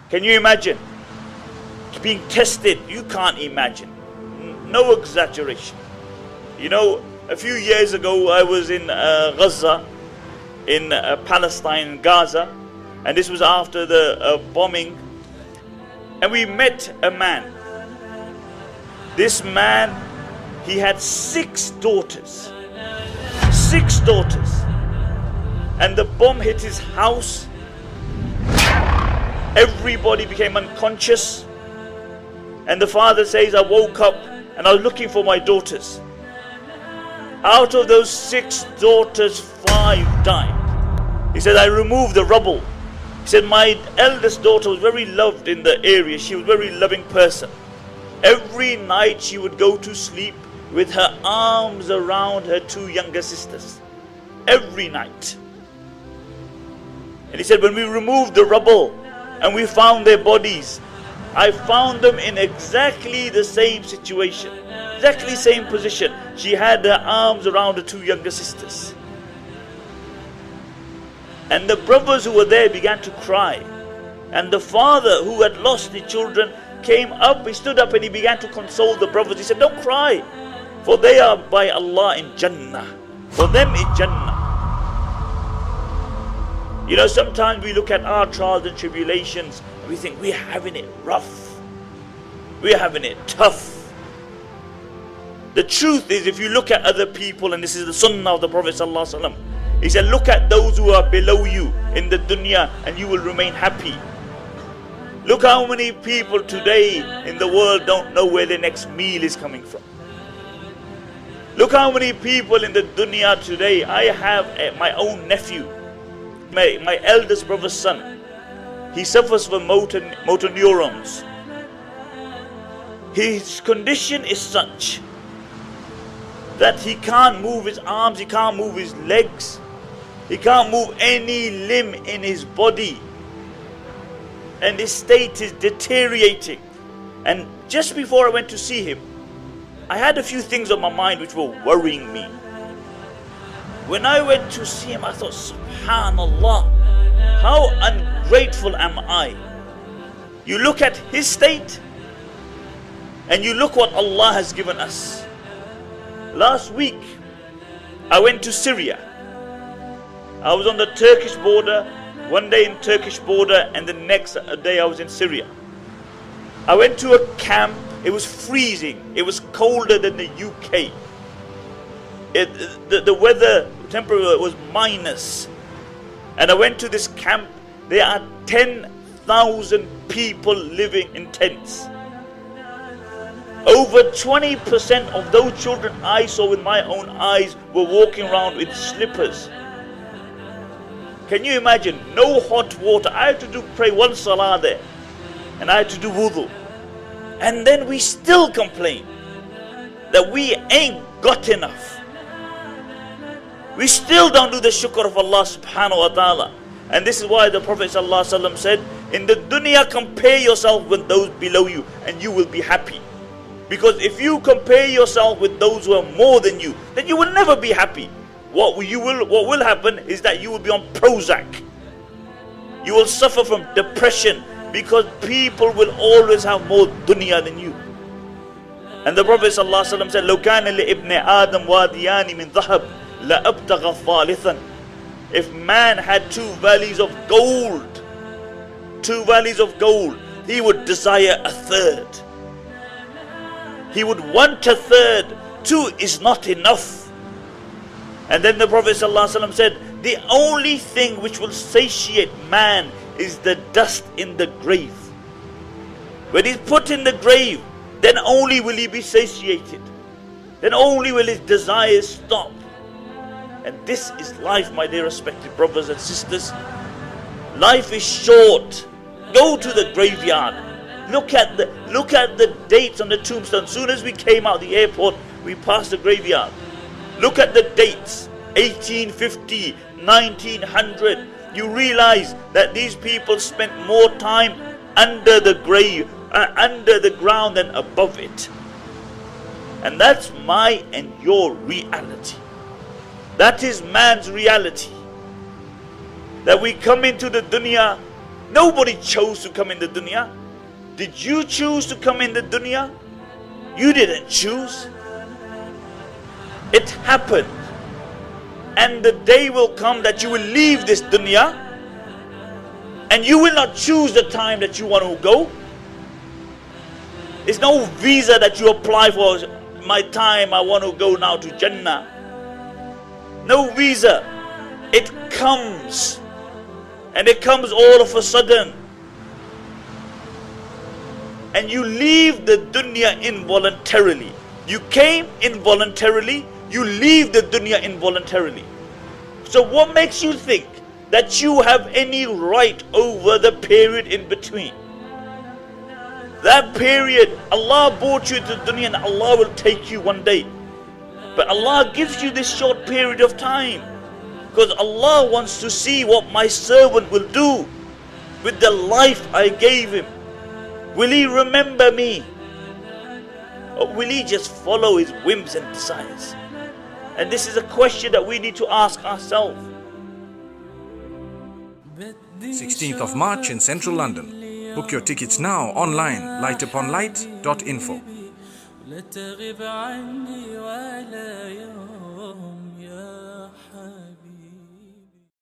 Can you imagine? Being tested, you can't imagine. No exaggeration. You know, a few years ago I was in Gaza, in Palestine, Gaza, and this was after the bombing, and we met a man. This man, he had 6 daughters. 6 daughters. And the bomb hit his house. Everybody became unconscious. And the father says, I woke up and I was looking for my daughters. Out of those 6 daughters, 5 died. He said, I removed the rubble. He said, my eldest daughter was very loved in the area. She was a very loving person. Every night she would go to sleep with her arms around her 2 younger sisters. Every night. And he said, when we removed the rubble and we found their bodies, I found them in exactly the same situation, exactly same position. She had her arms around her 2 younger sisters. And the brothers who were there began to cry. And the father who had lost the children came up, he stood up and he began to console the brothers. He said, don't cry, for they are by Allah in Jannah. For them in Jannah. You know, sometimes we look at our trials and tribulations and we think we're having it rough. We're having it tough. The truth is, if you look at other people, and this is the sunnah of the Prophet ﷺ, he said, look at those who are below you in the dunya and you will remain happy. Look how many people today in the world don't know where their next meal is coming from. Look how many people in the dunya today. I have my own nephew, my eldest brother's son. He suffers from motor neurons. His condition is such that he can't move his arms, he can't move his legs, he can't move any limb in his body. And his state is deteriorating. And just before I went to see him, I had a few things on my mind which were worrying me. When I went to see him, I thought, subhanallah, how ungrateful am I? You look at his state and you look what Allah has given us. Last week, I went to Syria. I was on the Turkish border, one day in Turkish border, and the next day I was in Syria. I went to a camp. It was freezing. It was colder than the UK. The weather temperature was minus. And I went to this camp. There are 10,000 people living in tents. Over 20% of those children I saw with my own eyes were walking around with slippers. Can you imagine? No hot water. I had to pray 1 salah there. And I had to do wudu. And then we still complain that we ain't got enough. We still don't do the shukr of Allah subhanahu wa ta'ala. And this is why the Prophet ﷺ said, in the dunya, compare yourself with those below you and you will be happy. Because if you compare yourself with those who are more than you, then you will never be happy. What will happen is that you will be on Prozac. You will suffer from depression because people will always have more dunya than you. And the Prophet ﷺ said, لو كان لابن آدم واديان من ذهب لأبتغى ثالثا. If man had 2 valleys of gold, he would desire a third. He would want a third. 2 is not enough. And then the Prophet ﷺ said, the only thing which will satiate man is the dust in the grave. When he's put in the grave, then only will he be satiated. Then only will his desires stop. And this is life, my dear respected brothers and sisters. Life is short. Go to the graveyard. Look at the dates on the tombstone. As soon as we came out of the airport, we passed the graveyard. Look at the dates, 1850, 1900. You realize that these people spent more time under the grave, under the ground than above it. And that's my and your reality. That is man's reality. That we come into the dunya Nobody chose to come in the dunya. Did you choose to come in the dunya? You didn't choose. It happened. And the day will come that you will leave this dunya, and you will not choose the time that you want to go. It's no visa that you apply for. My time, I want to go now to Jannah. No visa. It comes. And it comes all of a sudden. And you leave the dunya involuntarily. You came involuntarily. You leave the dunya involuntarily. So what makes you think that you have any right over the period in between? That period, Allah brought you to dunya and Allah will take you one day. But Allah gives you this short period of time because Allah wants to see what my servant will do with the life I gave him. Will he remember me? Or will he just follow his whims and desires? And this is a question that we need to ask ourselves. 16th of March in central London. Book your tickets now online, lightuponlight.info. لا تغب عني ولا يوم يا حبيبي.